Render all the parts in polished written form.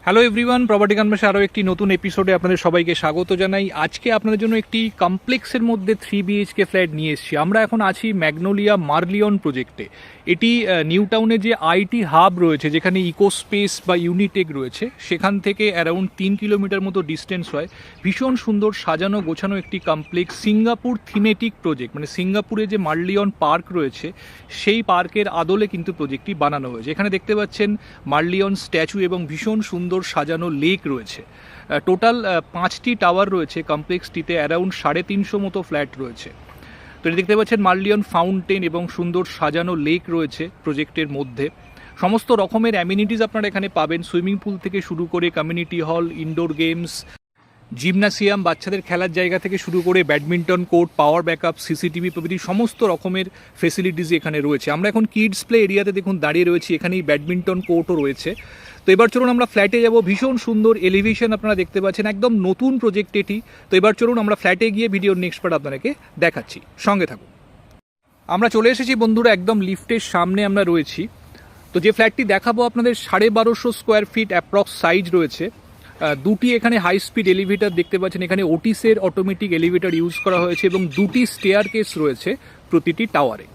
Hello everyone, property কনভার্সে আরও একটি নতুন এপিসোডে আপনাদের সবাইকে স্বাগত জানাই। আজকে আপনাদের জন্য একটি কমপ্লেক্সের মধ্যে 3 BHK ফ্ল্যাট নিয়ে এসেছি। আমরা এখন আছি ম্যাগনোলিয়া মার্লিয়ন প্রজেক্টে। এটি নিউ টাউনে যে আইটি হাব রয়েছে, যেখানে ইকোস্পেস বা ইউনিটেক রয়েছে, সেখান থেকে অ্যারাউন্ড 3 কিলোমিটার মতো ডিস্টেন্স হয়। ভীষণ সুন্দর সাজানো গোছানো একটি কমপ্লেক্স, সিঙ্গাপুর থিমেটিক প্রজেক্ট, মানে সিঙ্গাপুরে যে মার্লিয়ন পার্ক রয়েছে সেই পার্কের আদলে কিন্তু প্রজেক্টটি বানানো হয়েছে। এখানে দেখতে পাচ্ছেন মার্লিয়ন স্ট্যাচু এবং ভীষণ সুন্দর সাজানো লেক রয়েছে। টোটাল 5টি টাওয়ার রয়েছে কমপ্লেক্সটিতে, অ্যারাউন্ড 350 মতো ফ্ল্যাট রয়েছে। তো এটা দেখতে পাচ্ছেন মার্লিয়ন ফাউন্টেন এবং সুন্দর সাজানো লেক রয়েছে প্রজেক্টের মধ্যে। সমস্ত রকমের অ্যামিনিটিস আপনারা এখানে পাবেন, সুইমিং পুল থেকে শুরু করে community hall, indoor games, gymnasium, বাচ্চাদের খেলার জায়গা থেকে শুরু করে badminton court, power backup, CCTV প্রভৃতি সমস্ত রকমের ফেসিলিটিস এখানে রয়েছে। আমরা এখন কিডস প্লে এরিয়াতে দেখুন দাঁড়িয়ে রয়েছি, এখানেই ব্যাডমিন্টন কোর্টও রয়েছে। তো এবার চলুন আমরা ফ্ল্যাটে যাব। ভীষণ সুন্দর এলিভেশন আপনারা দেখতে পাচ্ছেন, একদম নতুন প্রজেক্ট এটি। তো এবার চলুন আমরা ফ্ল্যাটে গিয়ে ভিডিওর নেক্সট পার্ট আপনাদেরকে দেখাচ্ছি, সঙ্গে থাকুন। আমরা চলে এসেছি বন্ধুরা, একদম লিফটের সামনে আমরা রয়েছি। তো যে ফ্ল্যাটটি দেখাবো আপনাদের 1250 স্কোয়ার ফিট অ্যাপ্রক্স সাইজ রয়েছে। দুটি এখানে হাই স্পিড এলিভেটর দেখতে পাচ্ছেন, এখানে ওটিসের অটোমেটিক এলিভেটর ইউজ করা হয়েছে এবং দুটি স্টেয়ার কেস রয়েছে প্রতিটি টাওয়ারে।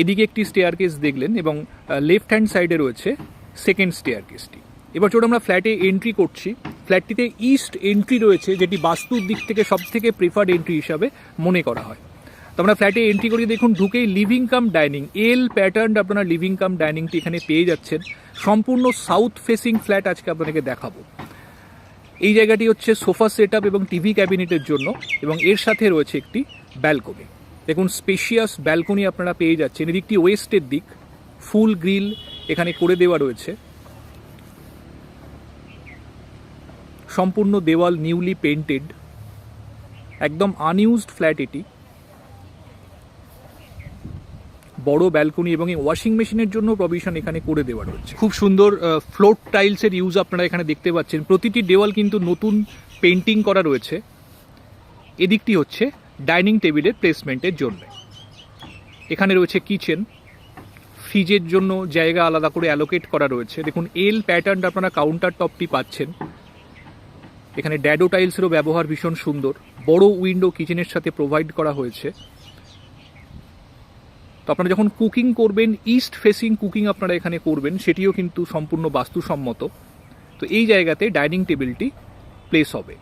এদিকে একটি স্টেয়ার কেস দেখলেন এবং লেফট হ্যান্ড সাইডে রয়েছে সেকেন্ড স্টেয়ার কেসটি। এবার চলুন আমরা ফ্ল্যাটে এন্ট্রি করছি। ফ্ল্যাটটিতে ইস্ট এন্ট্রি রয়েছে, যেটি বাস্তুর দিক থেকে সবথেকে প্রেফার্ড এন্ট্রি হিসাবে মনে করা হয়। তো আমরা ফ্ল্যাটে এন্ট্রি করি, দেখুন ঢুকেই লিভিং কাম ডাইনিং, এল প্যাটার্ন আপনারা লিভিং কাম ডাইনিংটি এখানে পেয়ে যাচ্ছেন। সম্পূর্ণ সাউথ ফেসিং ফ্ল্যাট আজকে আপনাদেরকে দেখাবো। এই জায়গাটি হচ্ছে সোফা সেট আপ এবং টিভি ক্যাবিনেটের জন্য, এবং এর সাথে রয়েছে একটি ব্যালকনি। দেখুন স্পেশিয়াস ব্যালকনি আপনারা পেয়ে যাচ্ছেন। এদিকটি ওয়েস্টের দিক, ফুল গ্রিল এখানে করে দেওয়া রয়েছে। সম্পূর্ণ দেওয়াল নিউলি পেন্টেড, একদম আনইউজড ফ্ল্যাট এটি। বড় ব্যালকনি এবং এই ওয়াশিং মেশিনের জন্য প্রভিশন এখানে করে দেওয়া রয়েছে। খুব সুন্দর ফ্লোর টাইলসের ইউজ আপনারা এখানে দেখতে পাচ্ছেন। প্রতিটি দেওয়াল কিন্তু নতুন পেন্টিং করা রয়েছে। এদিকটি হচ্ছে ডাইনিং টেবিলের প্লেসমেন্টের জন্য। এখানে রয়েছে কিচেন, ফ্রিজের জন্য জায়গা আলাদা করে অ্যালোকেট করা রয়েছে। দেখুন এল প্যাটার্ন আপনারা কাউন্টার টপটি পাচ্ছেন। এখানে ড্যাডো টাইলসেরও ব্যবহার ভীষণ সুন্দর। বড় উইন্ডো কিচেনের সাথে প্রোভাইড করা হয়েছে। তো আপনারা যখন কুকিং করবেন, ইস্ট ফেসিং কুকিং আপনারা এখানে করবেন, সেটিও কিন্তু সম্পূর্ণ বাস্তুসম্মত। তো এই জায়গাতে ডাইনিং টেবিলটি প্লেস হবে।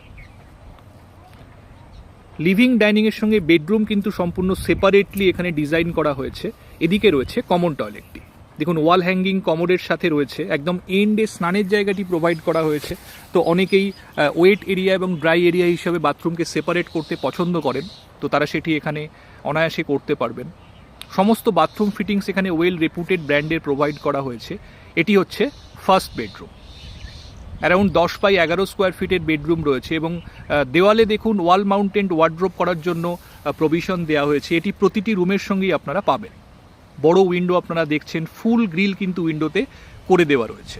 লিভিং ডাইনিংয়ের সঙ্গে বেডরুম কিন্তু সম্পূর্ণ সেপারেটলি এখানে ডিজাইন করা হয়েছে। এদিকে রয়েছে কমন টয়লেটটি। দেখুন ওয়াল হ্যাঙ্গিং কমোডের সাথে রয়েছে, একদম এন্ডে স্নানের জায়গাটি প্রোভাইড করা হয়েছে। তো অনেকেই ওয়েট এরিয়া এবং ড্রাই এরিয়া হিসাবে বাথরুমকে সেপারেট করতে পছন্দ করেন, তো তারা সেটি এখানে অনায়াসে করতে পারবেন। সমস্ত বাথরুম ফিটিংস এখানে ওয়েল রেপুটেড ব্র্যান্ডের প্রোভাইড করা হয়েছে। এটি হচ্ছে first bedroom. Around 10x11 square ফিটের বেডরুম রয়েছে এবং দেওয়ালে দেখুন ওয়াল মাউন্টেড ওয়ার্ড্রোব করার জন্য প্রভিশন দেওয়া হয়েছে। এটি প্রতিটি রুমের সঙ্গেই আপনারা পাবেন। বড় উইন্ডো আপনারা দেখছেন, ফুল গ্রিল কিন্তু উইন্ডোতে করে দেওয়া রয়েছে।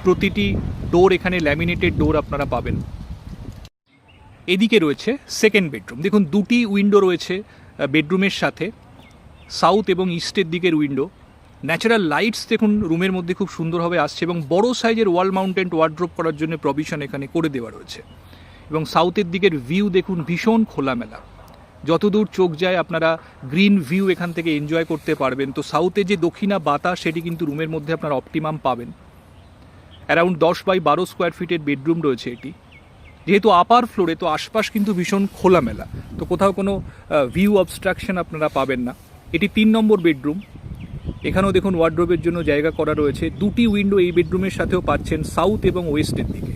প্রতিটি ডোর এখানে ল্যামিনেটেড ডোর আপনারা পাবেন। এদিকে রয়েছে সেকেন্ড বেডরুম। দেখুন দুটি উইন্ডো রয়েছে বেডরুমের সাথে, সাউথ এবং ইস্টের দিকের উইন্ডো। ন্যাচারাল লাইটস দেখুন রুমের মধ্যে খুব সুন্দরভাবে আসছে এবং বড় সাইজের ওয়াল মাউন্টেড ওয়ার্ড্রোব করার জন্য প্রভিশন এখানে করে দেওয়া রয়েছে। এবং সাউথের দিকের ভিউ দেখুন ভীষণ খোলামেলা, যতদূর চোখ যায় আপনারা গ্রিন ভিউ এখান থেকে এনজয় করতে পারবেন। তো সাউথে যে দক্ষিণা বাতাস, সেটি কিন্তু রুমের মধ্যে আপনারা অপটিমাম পাবেন। অ্যারাউন্ড 10x12 স্কোয়ার ফিটের বেডরুম রয়েছে এটি। যেহেতু আপার ফ্লোরে, তো আশপাশ কিন্তু ভীষণ খোলামেলা, তো কোথাও কোনো ভিউ অবস্ট্রাকশন আপনারা পাবেন না। এটি 3 নম্বর বেডরুম। এখানেও দেখুন ওয়ার্ড্রোবের জন্য জায়গা করা রয়েছে। দুটি উইন্ডো এই বেডরুমের সাথেও পাচ্ছেন, সাউথ এবং ওয়েস্টের দিকে।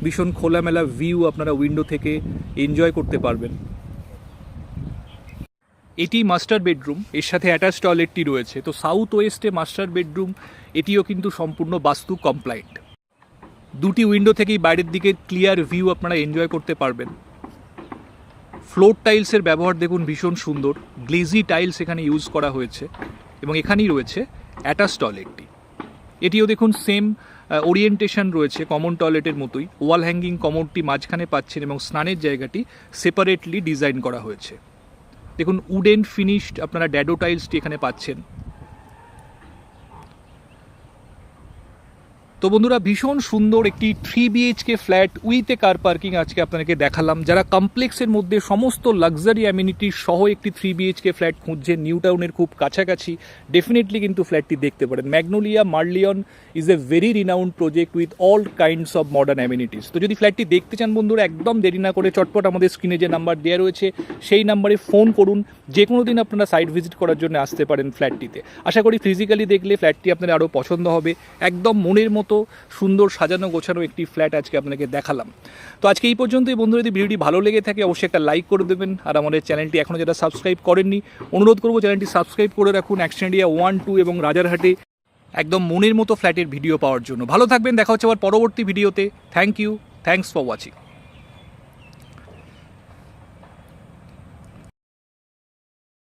ভীষণ খোলামেলা ভিউ আপনারা উইন্ডো থেকে এনজয় করতে পারবেন। এটি মাস্টার বেডরুম, এর সাথে অ্যাটাচ টয়লেটটি রয়েছে। তো সাউথ ওয়েস্টে মাস্টার বেডরুম, এটিও কিন্তু সম্পূর্ণ বাস্তু কমপ্লায়েন্ট। দুটি উইন্ডো থেকেই বাইরের দিকে ক্লিয়ার ভিউ আপনারা এনজয় করতে পারবেন। ফ্লোর টাইলসের ব্যবহার দেখুন ভীষণ সুন্দর, গ্লেজি টাইলস এখানে ইউজ করা হয়েছে এবং এখানেই রয়েছে অ্যাটাচ টয়লেটটি। এটিও দেখুন সেম ওরিয়েন্টেশন রয়েছে কমন টয়লেটের মতোই। ওয়াল হ্যাঙ্গিং কমোডটি মাঝখানে পাচ্ছেন এবং স্নানের জায়গাটি সেপারেটলি ডিজাইন করা হয়েছে। দেখুন উডেন ফিনিশড আপনারা ড্যাডো টাইলসটি এখানে পাচ্ছেন। তো বন্ধুরা, ভীষণ সুন্দর একটি 3 BHK flat with a car parking আজকে আপনাদেরকে দেখালাম। যারা কমপ্লেক্সের মধ্যে সমস্ত লাক্সারি অ্যামিনিটি সহ একটি 3 BHK ফ্ল্যাট খুঁজছেন নিউ টাউনের খুব কাছাকাছি, ডেফিনেটলি কিন্তু ফ্ল্যাটটি দেখতে পারেন। Magnolia Merlion is a very renowned project with all kinds of modern amenities. তো যদি ফ্ল্যাটটি দেখতে চান বন্ধুরা, একদম দেরি না করে চটপট আমাদের স্ক্রিনে যে নাম্বার দেওয়া রয়েছে সেই নাম্বারে ফোন করুন। যে কোনো দিন আপনারা সাইট ভিজিট করার জন্য আসতে পারেন ফ্ল্যাটটিতে। আশা করি ফিজিক্যালি দেখলে ফ্ল্যাটটি আপনাদের আরও পছন্দ হবে। একদম মনের মতো সুন্দর সাজানো গোছানো একটি ফ্ল্যাট আজকে আপনাকে দেখালাম। তো আজকে এই পর্যন্তই বন্ধুরা। যদি ভিডিওটি ভালো লেগে থাকে অবশ্যই একটা লাইক করে দেবেন, আর আমাদের চ্যানেলটি এখনও যারা সাবস্ক্রাইব করেননি অনুরোধ করবো চ্যানেলটি সাবস্ক্রাইব করে রাখুন। অ্যাক্সটেন্ডিয়া 1, 2 এবং রাজারহাটে একদম মনের মতো ফ্ল্যাটের ভিডিও পাওয়ার জন্য। ভালো থাকবেন, দেখা হচ্ছে আবার পরবর্তী ভিডিওতে। Thank you, thanks for watching.